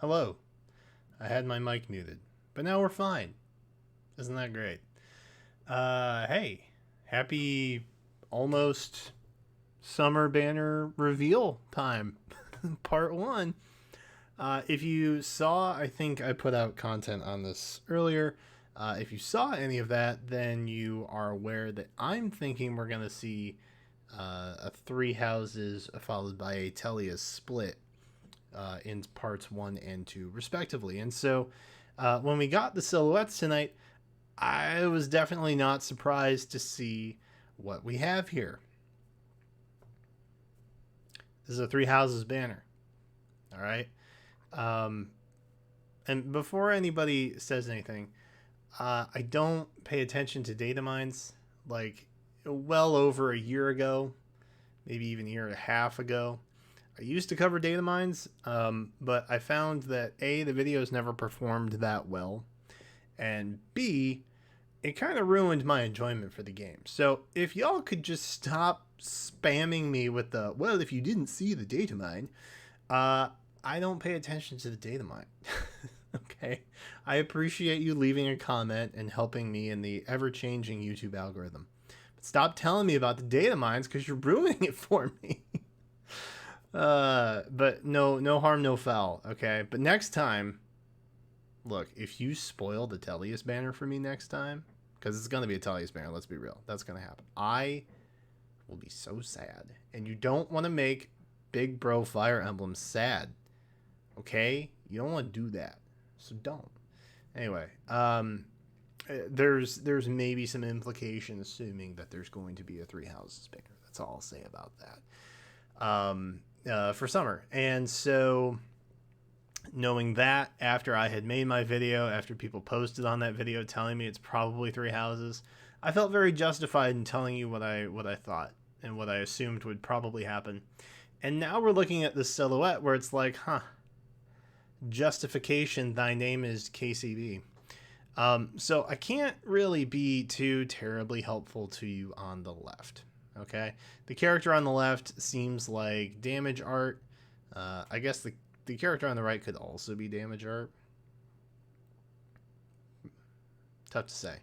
Hello. I had my mic muted, but now we're fine. Isn't that great? Hey, happy almost summer banner reveal time, part one. If you saw, I think I put out content on this earlier. If you saw any of that, then you are aware that I'm thinking we're going to see a three houses followed by a Tellius split in parts 1 and 2, respectively. And so when we got the silhouettes tonight, I was definitely not surprised to see what we have here. This is a three houses banner. All right. And before anybody says anything, I don't pay attention to data mines. Like, well over a year ago, maybe even a year and a half ago, I used to cover data mines, but I found that A, the videos never performed that well, and B, it kind of ruined my enjoyment for the game. So if y'all could just stop spamming me with the, well, if you didn't see the data mine, I don't pay attention to the data mine. Okay? I appreciate you leaving a comment and helping me in the ever-changing YouTube algorithm. But stop telling me about the data mines because you're ruining it for me. But no harm, no foul. Okay? But next time, look, if you spoil the Tellius banner for me next time, because it's going to be a Tellius banner, let's be real. That's going to happen. I will be so sad. And you don't want to make Big Bro Fire Emblem sad. Okay? You don't want to do that. So don't. Anyway, there's maybe some implication assuming that there's going to be a three houses banner. That's all I'll say about that. For summer. And so knowing that, after I had made my video, after people posted on that video telling me it's probably three houses, I felt very justified in telling you what I thought and what I assumed would probably happen. And now we're looking at this silhouette where it's like, justification, thy name is KCB. So I can't really be too terribly helpful to you on the left. Okay, the character on the left seems like damage art. I guess the character on the right could also be damage art. Tough to say.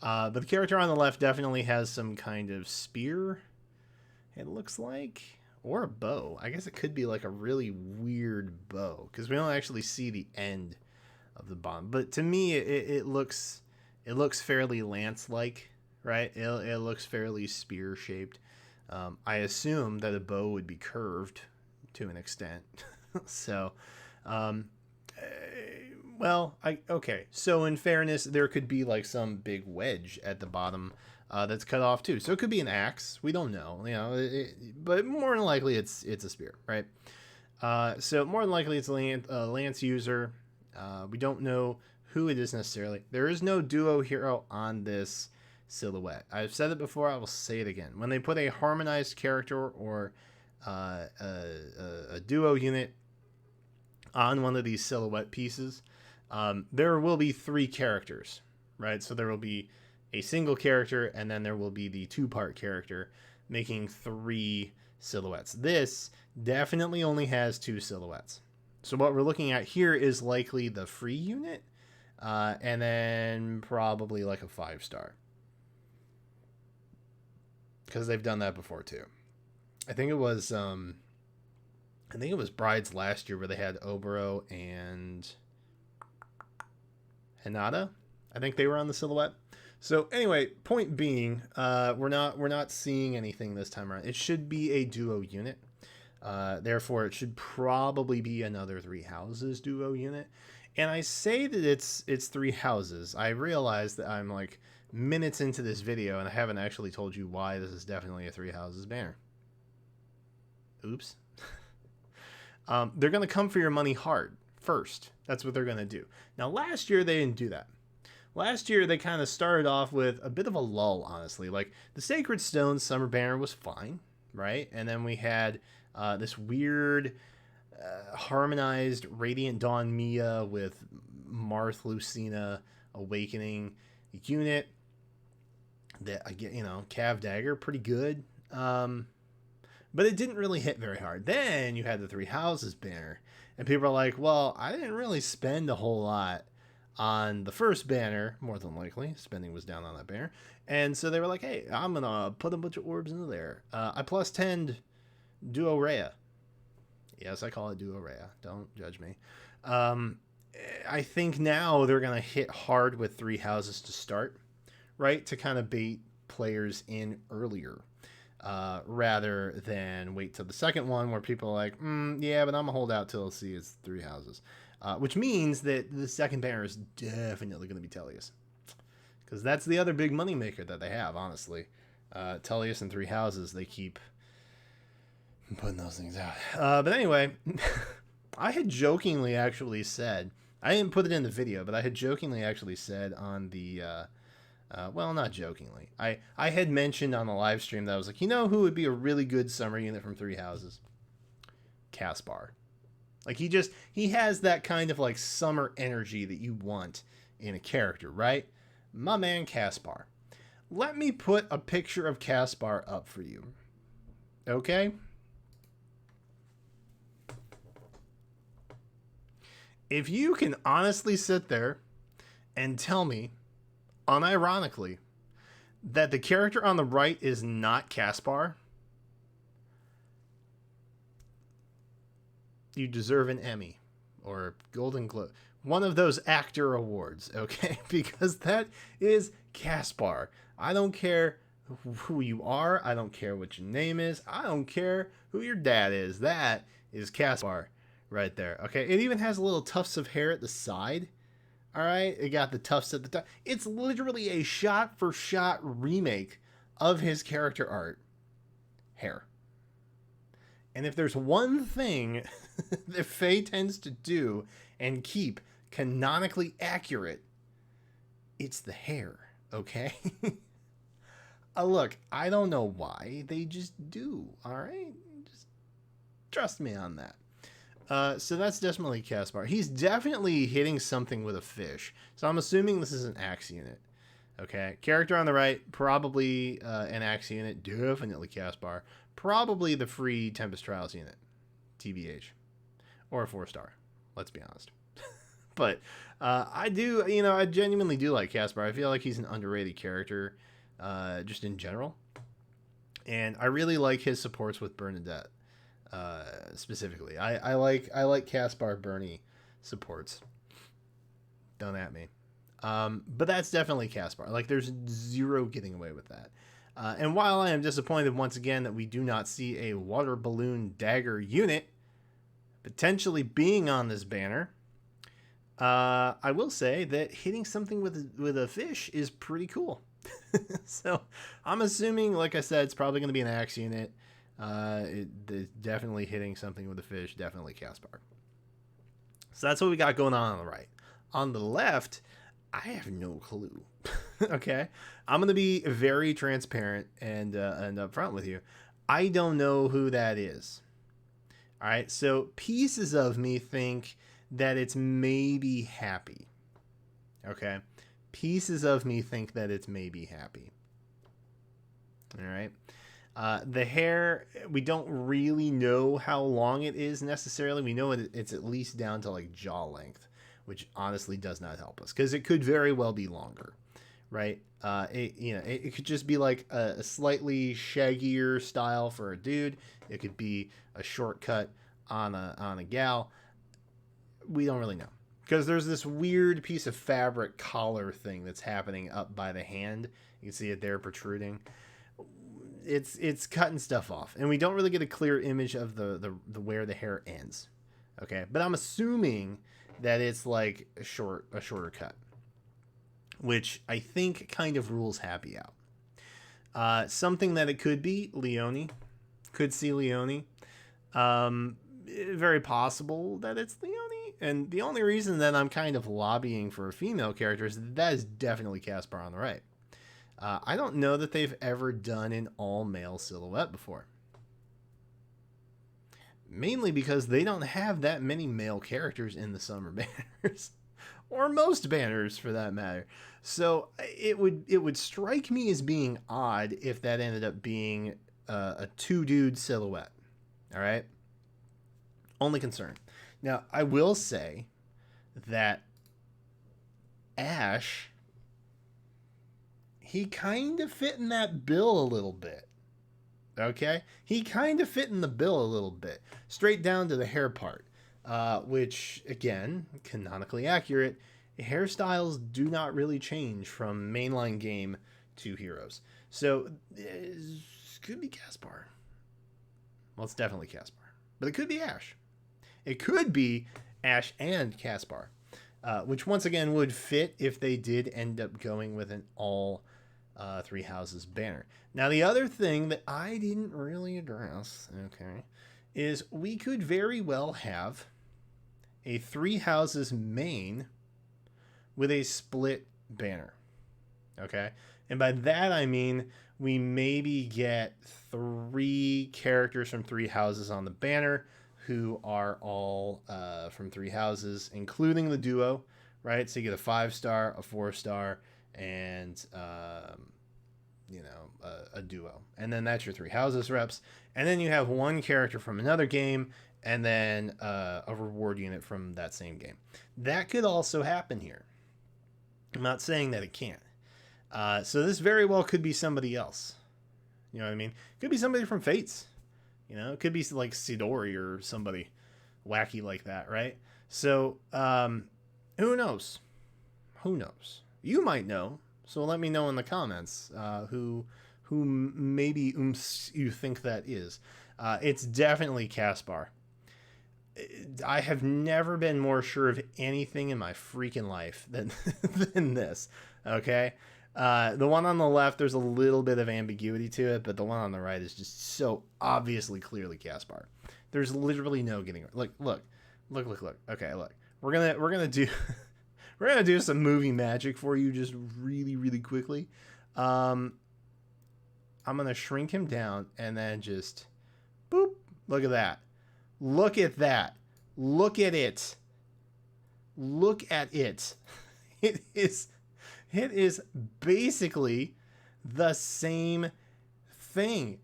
But the character on the left definitely has some kind of spear, it looks like. Or a bow. I guess it could be like a really weird bow, because we don't actually see the end of the bomb. But to me, it looks fairly lance-like, right? It looks fairly spear-shaped. I assume that a bow would be curved to an extent. So, okay. So in fairness, there could be like some big wedge at the bottom that's cut off too. So it could be an axe. We don't know, but more than likely it's a spear, right? So more than likely it's a lance user. We don't know who it is necessarily. There is no duo hero on this silhouette. I've said it before. I will say it again. When they put a harmonized character or a duo unit on one of these silhouette pieces, there will be three characters, right? So there will be a single character, and then there will be the two-part character, making three silhouettes. This definitely only has two silhouettes. So what we're looking at here is likely the free unit, and then probably like a 5-star. Because they've done that before too. I think it was Brides last year where they had Obero and Hinata. I think they were on the silhouette. So anyway, point being, we're not seeing anything this time around. It should be a duo unit. Therefore, it should probably be another three houses duo unit. And I say that it's three houses. I realize that I'm like minutes into this video and I haven't actually told you why this is definitely a three houses banner. Oops. They're going to come for your money hard first. That's what they're going to do. Now, last year, they didn't do that. Last year, they kind of started off with a bit of a lull, honestly. Like, the Sacred Stone Summer banner was fine, right? And then we had this weird harmonized Radiant Dawn Mia with Marth Lucina Awakening unit that, I get, Cav Dagger, pretty good. but it didn't really hit very hard. Then you had the Three Houses banner, and people are like, well, I didn't really spend a whole lot on the first banner. More than likely, spending was down on that banner. And so they were like, hey, I'm going to put a bunch of orbs into there. I plus 10'd Duo Rhea. Yes, I call it Duo Rhea. Don't judge me. I think now they're going to hit hard with Three Houses to start, right? To kind of bait players in earlier. Rather than wait till the second one where people are like, yeah, but I'm gonna hold out till I see it's Three Houses. Which means that the second banner is definitely going to be Tellius. Because that's the other big moneymaker that they have, honestly. Tellius and Three Houses, they keep putting those things out. But anyway, I had jokingly actually said, I didn't put it in the video, but I had jokingly actually said on the... well, not jokingly. I had mentioned on the live stream that I was like, you know who would be a really good summer unit from Three Houses? Caspar. Like, he has that kind of like summer energy that you want in a character, right? My man Caspar. Let me put a picture of Caspar up for you. Okay? If you can honestly sit there and tell me, unironically, that the character on the right is not Caspar, you deserve an Emmy or Golden Globe, one of those actor awards, okay? Because that is Caspar. I don't care who you are. I don't care what your name is. I don't care who your dad is. That is Caspar right there, okay? It even has little tufts of hair at the side. All right, it got the tufts at the top. It's literally a shot-for-shot remake of his character art. Hair. And if there's one thing that Faye tends to do and keep canonically accurate, it's the hair, okay? Look, I don't know why. They just do, all right? Just trust me on that. So that's definitely Caspar. He's definitely hitting something with a fish. So I'm assuming this is an axe unit. Okay. Character on the right, probably an axe unit. Definitely Caspar. Probably the free Tempest Trials unit. TBH. Or a 4-star. Let's be honest. But I genuinely do like Caspar. I feel like he's an underrated character just in general. And I really like his supports with Bernadette. Specifically, I like Caspar Bernie supports. Don't at me. But that's definitely Caspar. Like, there's zero getting away with that. And while I am disappointed once again that we do not see a water balloon dagger unit potentially being on this banner, I will say that hitting something with a fish is pretty cool. So I'm assuming, like I said, it's probably going to be an axe unit. It's definitely hitting something with a fish, definitely Caspar. So that's what we got going on the right. On the left, I have no clue. Okay? I'm going to be very transparent and upfront with you. I don't know who that is. All right? So pieces of me think that it's maybe Happy. Okay? Pieces of me think that it's maybe Happy. All right? The hair, we don't really know how long it is necessarily. We know it's at least down to like jaw length, which honestly does not help us because it could very well be longer, right? It could just be like a slightly shaggier style for a dude. It could be a shortcut on a gal. We don't really know because there's this weird piece of fabric collar thing that's happening up by the hand. You can see it there protruding. It's cutting stuff off, and we don't really get a clear image of the where the hair ends. Okay, but I'm assuming that it's like a shorter cut, which I think kind of rules Happy out. Something that it could be Leone, could see Leone. Very possible that it's Leone, and the only reason that I'm kind of lobbying for a female character is that is definitely Caspar on the right. I don't know that they've ever done an all-male silhouette before. Mainly because they don't have that many male characters in the summer banners. Or most banners, for that matter. So it would strike me as being odd if that ended up being a two dude silhouette. All right. Only concern. Now, I will say that Ash, he kind of fit in that bill a little bit. Okay? He kind of fit in the bill a little bit. Straight down to the hair part. Which, again, canonically accurate. Hairstyles do not really change from mainline game to Heroes. So, it could be Caspar. Well, it's definitely Caspar. But it could be Ash. It could be Ash and Caspar. Which, once again, would fit if they did end up going with an all three houses banner. Now, the other thing that I didn't really address, okay, is we could very well have a three houses main with a split banner. Okay? And by that I mean we maybe get three characters from three houses on the banner who are all from three houses, including the duo, right? So you get a 5-star, a 4-star, and a duo. And then that's your three houses reps. And then you have one character from another game, and then a reward unit from that same game. That could also happen here. I'm not saying that it can't. So this very well could be somebody else. You know what I mean? It could be somebody from Fates. You know, it could be like Sidori or somebody wacky like that, right? So, who knows? Who knows? You might know. So let me know in the comments who maybe you think that is. It's definitely Caspar. I have never been more sure of anything in my freaking life than than this. Okay, the one on the left, there's a little bit of ambiguity to it, but the one on the right is just so obviously, clearly Caspar. There's literally no getting. Look. Okay, look. We're gonna do we're gonna do some movie magic for you, just really quickly. I'm gonna shrink him down and then just boop. Look at that. Look at that. Look at it. Look at it. It is basically the same thing.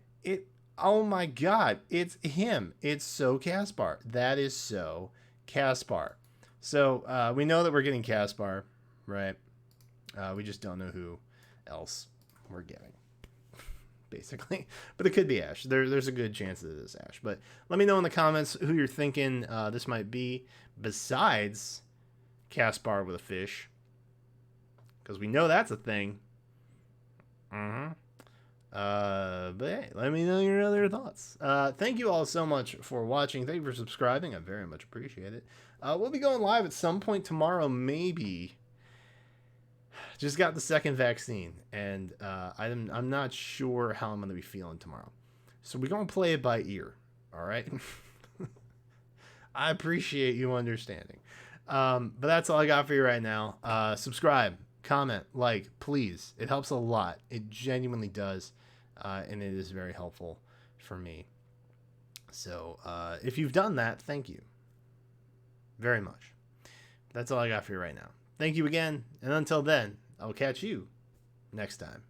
Oh my God. It's him. It's so Caspar. That is so Caspar. So we know that we're getting Caspar, right? We just don't know who else we're getting, basically. But it could be Ash. There's a good chance that it is Ash. But let me know in the comments who you're thinking this might be besides Caspar with a fish, because we know that's a thing. But hey, let me know your other thoughts. Thank you all so much for watching. Thank you for subscribing. I very much appreciate it. We'll be going live at some point tomorrow, maybe. Just got the second vaccine, and I'm not sure how I'm going to be feeling tomorrow. So we're going to play it by ear, all right? I appreciate you understanding. But that's all I got for you right now. Subscribe, comment, like, please. It helps a lot. It genuinely does, and it is very helpful for me. So if you've done that, thank you very much. That's all I got for you right now. Thank you again, and until then, I'll catch you next time.